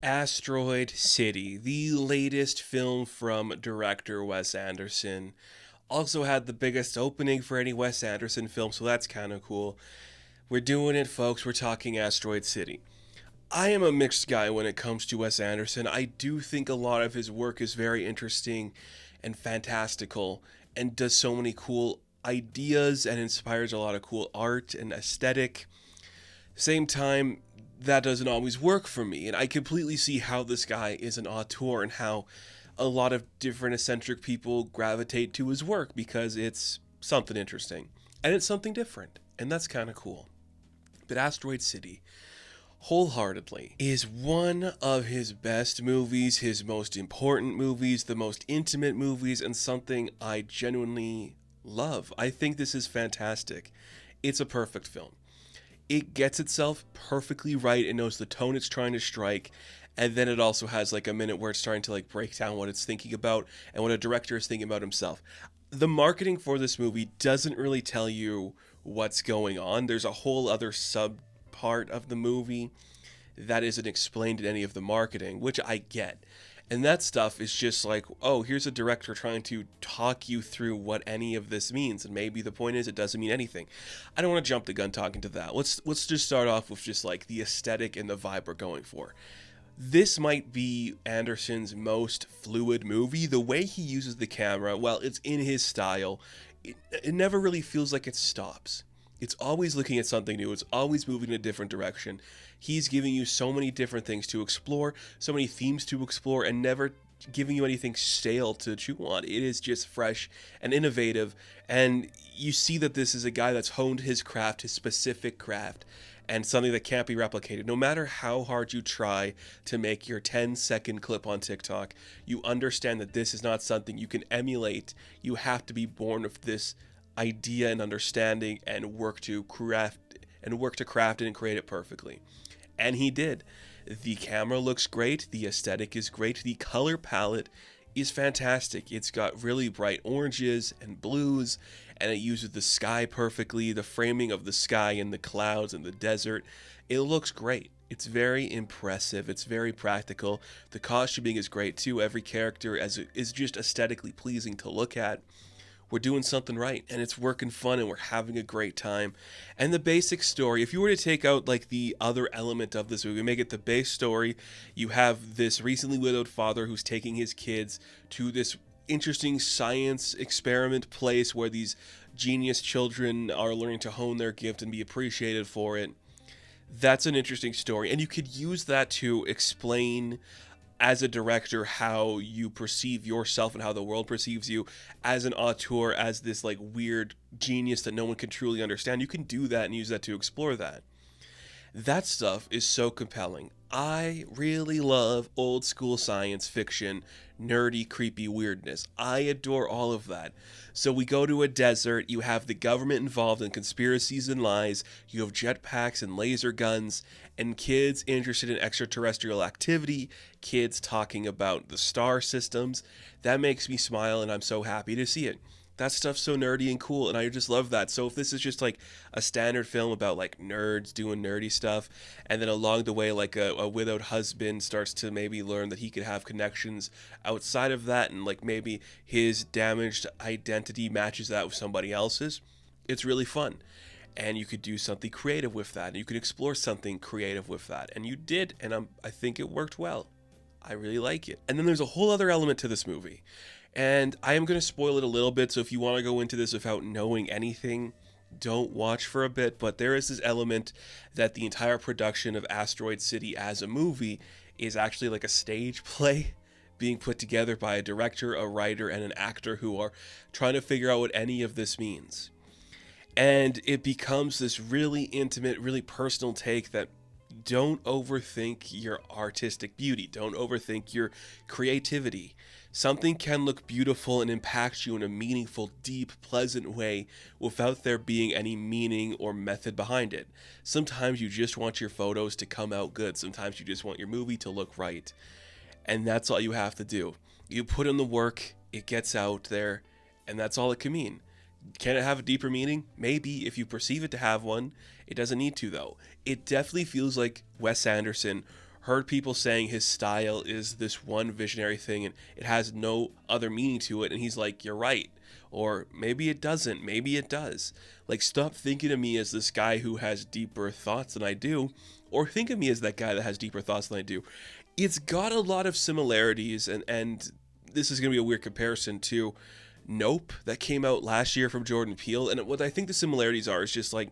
Asteroid City, the latest film from director Wes Anderson, also had the biggest opening for any Wes Anderson film, so that's kind of cool. We're doing it, folks. We're talking Asteroid City. I am a mixed guy when it comes to Wes Anderson. I do think a lot of his work is very interesting and fantastical and does so many cool ideas and inspires a lot of cool art and aesthetic. Same time, that doesn't always work for me, and I completely see how this guy is an auteur and how a lot of different eccentric people gravitate to his work because it's something interesting and it's something different, and that's kind of cool. But Asteroid City, wholeheartedly, is one of his best movies, his most important movies, the most intimate movies, and something I genuinely love. I think this is fantastic. It's a perfect film. It gets itself perfectly right. It knows the tone it's trying to strike. And then it also has like a minute where it's starting to like break down what it's thinking about and what a director is thinking about himself. The marketing for this movie doesn't really tell you what's going on. There's a whole other sub part of the movie that isn't explained in any of the marketing, which I get. And that stuff is just like, oh, here's a director trying to talk you through what any of this means, and maybe the point is it doesn't mean anything. I don't want to jump the gun talking to that. Let's just start off with just like the aesthetic and the vibe we're going for. This might be Anderson's most fluid movie. The way he uses the camera, well, it's in his style. It never really feels like it stops. It's always looking at something new. It's always moving in a different direction. He's giving you so many different things to explore, so many themes to explore, and never giving you anything stale to chew on. It is just fresh and innovative, and you see that this is a guy that's honed his craft, his specific craft, and something that can't be replicated. No matter how hard you try to make your 10-second clip on TikTok, you understand that this is not something you can emulate. You have to be born of this idea and understanding and work to craft it and create it perfectly. And he did. The camera looks great, the aesthetic is great, the color palette is fantastic. It's got really bright oranges and blues, and it uses the sky perfectly, the framing of the sky and the clouds and the desert. It looks great. It's very impressive. It's very practical. The costuming is great too. Every character is just aesthetically pleasing to look at. We're doing something right, and it's working fun, and we're having a great time. And the basic story, if you were to take out like the other element of this movie, make it the base story, you have this recently widowed father who's taking his kids to this interesting science experiment place where these genius children are learning to hone their gift and be appreciated for it. That's an interesting story, and you could use that to explain as a director how you perceive yourself and how the world perceives you as an auteur, as this like weird genius that no one can truly understand. You can do that and use that to explore that. That stuff is so compelling. I really love old school science fiction, nerdy, creepy weirdness. I adore all of that. So we go to a desert, you have the government involved in conspiracies and lies, you have jetpacks and laser guns, and kids interested in extraterrestrial activity, kids talking about the star systems. That makes me smile, and I'm so happy to see it. That stuff's so nerdy and cool, and I just love that. So if this is just like a standard film about like nerds doing nerdy stuff, and then along the way like a widowed husband starts to maybe learn that he could have connections outside of that, and like maybe his damaged identity matches that with somebody else's, it's really fun. And you could do something creative with that, and you could explore something creative with that, and you did, and I think it worked well. I really like it. And then there's a whole other element to this movie. And I am going to spoil it a little bit, so if you want to go into this without knowing anything, don't watch for a bit. But there is this element that the entire production of Asteroid City as a movie is actually like a stage play being put together by a director, a writer, and an actor who are trying to figure out what any of this means. And it becomes this really intimate, really personal take that don't overthink your artistic beauty. Don't overthink your creativity. Something can look beautiful and impact you in a meaningful, deep, pleasant way without there being any meaning or method behind it. Sometimes you just want your photos to come out good. Sometimes you just want your movie to look right. And that's all you have to do. You put in the work, it gets out there, and that's all it can mean. Can it have a deeper meaning? Maybe, if you perceive it to have one. It doesn't need to, though. It definitely feels like Wes Anderson heard people saying his style is this one visionary thing and it has no other meaning to it. And he's like, you're right. Or maybe it doesn't. Maybe it does. Like, stop thinking of me as this guy who has deeper thoughts than I do. Or think of me as that guy that has deeper thoughts than I do. It's got a lot of similarities. And this is going to be a weird comparison to Nope that came out last year from Jordan Peele. And what I think the similarities are is just like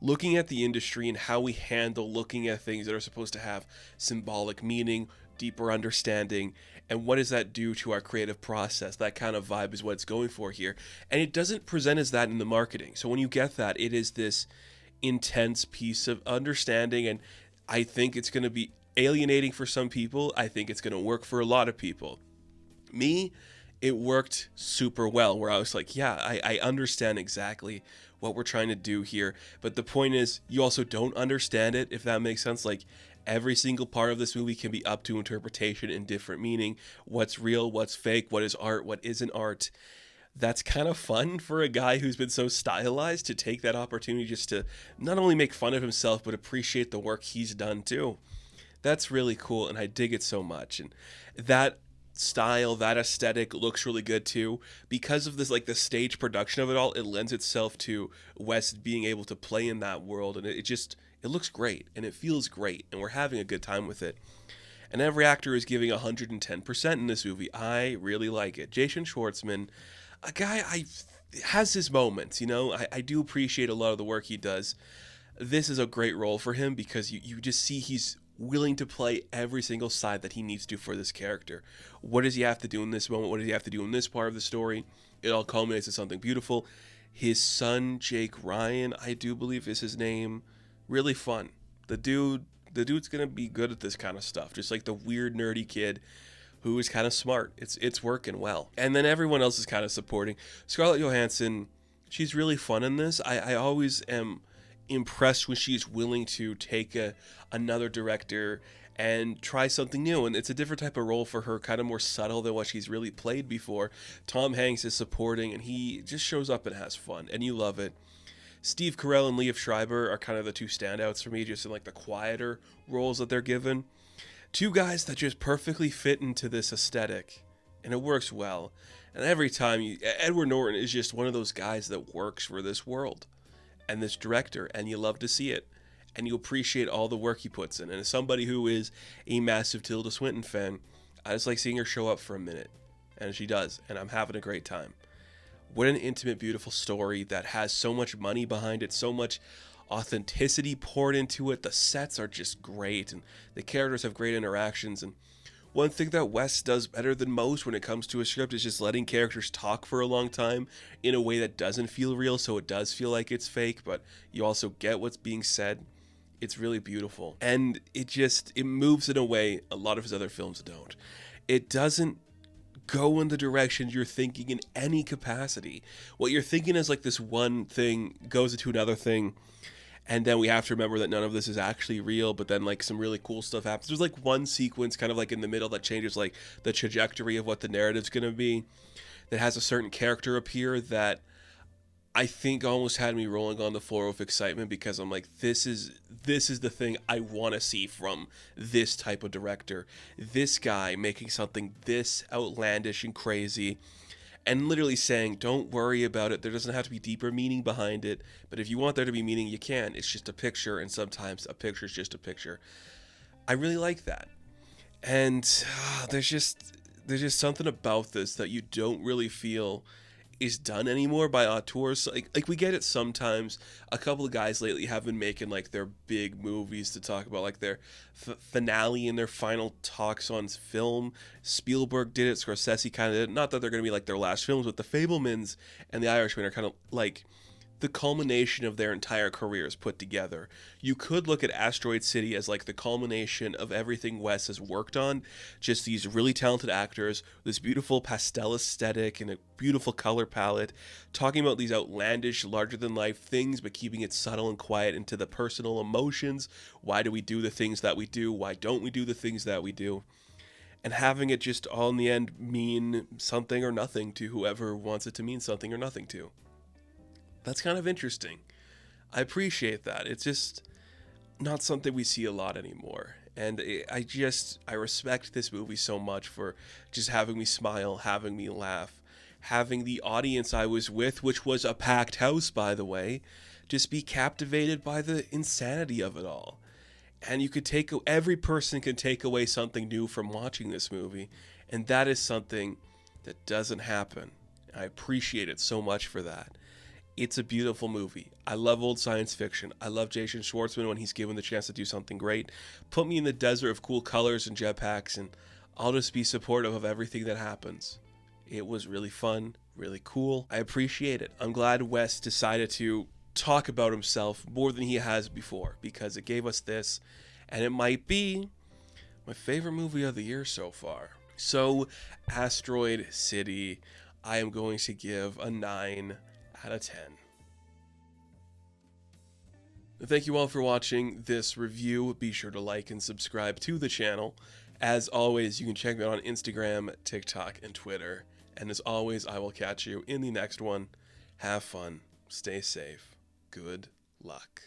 looking at the industry and how we handle looking at things that are supposed to have symbolic meaning, deeper understanding, and what does that do to our creative process. That kind of vibe is what it's going for here. And it doesn't present as that in the marketing. So when you get that, it is this intense piece of understanding, and I think it's going to be alienating for some people. I think it's going to work for a lot of people. Me, it worked super well, where I was like, yeah, I understand exactly what we're trying to do here. But the point is, you also don't understand it, if that makes sense. Like, every single part of this movie can be up to interpretation and different meaning. What's real, what's fake, what is art, what isn't art. That's kind of fun for a guy who's been so stylized to take that opportunity just to not only make fun of himself, but appreciate the work he's done too. That's really cool, and I dig it so much. And that style, that aesthetic looks really good too. Because of this, like the stage production of it all, it lends itself to Wes being able to play in that world, and it looks great, and it feels great, and we're having a good time with it. And every actor is giving 110% in this movie. I really like it. Jason Schwartzman, a guy has his moments, you know. I do appreciate a lot of the work he does. This is a great role for him because you just see he's willing to play every single side that he needs to for this character. What does he have to do in this moment? What does he have to do in this part of the story? It all culminates in something beautiful. His son, Jake Ryan, I do believe is his name. Really fun. The dude's gonna be good at this kind of stuff. Just like the weird nerdy kid who is kind of smart. It's working well. And then everyone else is kind of supporting. Scarlett Johansson, she's really fun in this. I always am impressed when she's willing to take another director and try something new, and it's a different type of role for her, kind of more subtle than what she's really played before. Tom Hanks is supporting, and he just shows up and has fun, and you love it. Steve Carell and Liev Schreiber are kind of the two standouts for me, just in like the quieter roles that they're given. Two guys that just perfectly fit into this aesthetic, and it works well. And every time, Edward Norton is just one of those guys that works for this world and this director, and you love to see it, and you appreciate all the work he puts in. And as somebody who is a massive Tilda Swinton fan, I just like seeing her show up for a minute, and she does, and I'm having a great time. What an intimate, beautiful story that has so much money behind it, so much authenticity poured into it. The sets are just great, and the characters have great interactions. And one thing that Wes does better than most when it comes to a script is just letting characters talk for a long time in a way that doesn't feel real, so it does feel like it's fake, but you also get what's being said. It's really beautiful. And it moves in a way a lot of his other films don't. It doesn't go in the direction you're thinking in any capacity. What you're thinking is like this one thing goes into another thing, and then we have to remember that none of this is actually real, but then like some really cool stuff happens. There's like one sequence kind of like in the middle that changes like the trajectory of what the narrative's going to be, that has a certain character appear that I think almost had me rolling on the floor with excitement, because I'm like, this is the thing I want to see from this type of director. This guy making something this outlandish and crazy, and literally saying, don't worry about it. There doesn't have to be deeper meaning behind it. But if you want there to be meaning, you can. It's just a picture, and sometimes a picture is just a picture. I really like that. And there's just something about this that you don't really feel is done anymore by auteurs. Like we get it sometimes. A couple of guys lately have been making like their big movies to talk about, like their finale and their final talks on film. Spielberg did it. Scorsese kind of did it. Not that they're going to be like their last films, but The Fabelmans and The Irishman are kind of like the culmination of their entire careers put together. You could look at Asteroid City as like the culmination of everything Wes has worked on. Just these really talented actors, this beautiful pastel aesthetic and a beautiful color palette, talking about these outlandish, larger-than-life things, but keeping it subtle and quiet into the personal emotions. Why do we do the things that we do? Why don't we do the things that we do? And having it just all in the end mean something or nothing to whoever wants it to mean something or nothing to. That's kind of interesting. I appreciate that. It's just not something we see a lot anymore. And I respect this movie so much for just having me smile, having me laugh, having the audience I was with, which was a packed house, by the way, just be captivated by the insanity of it all. And every person can take away something new from watching this movie, and that is something that doesn't happen. I appreciate it so much for that. It's a beautiful movie. I love old science fiction. I love Jason Schwartzman when he's given the chance to do something great. Put me in the desert of cool colors and jetpacks, and I'll just be supportive of everything that happens. It was really fun, really cool. I appreciate it. I'm glad Wes decided to talk about himself more than he has before, because it gave us this, and it might be my favorite movie of the year so far. So, Asteroid City, I am going to give a 9 out of 10. Thank you all for watching this review. Be sure to like and subscribe to the channel. As always, you can check me out on Instagram, TikTok, and Twitter. And as always, I will catch you in the next one. Have fun. Stay safe. Good luck.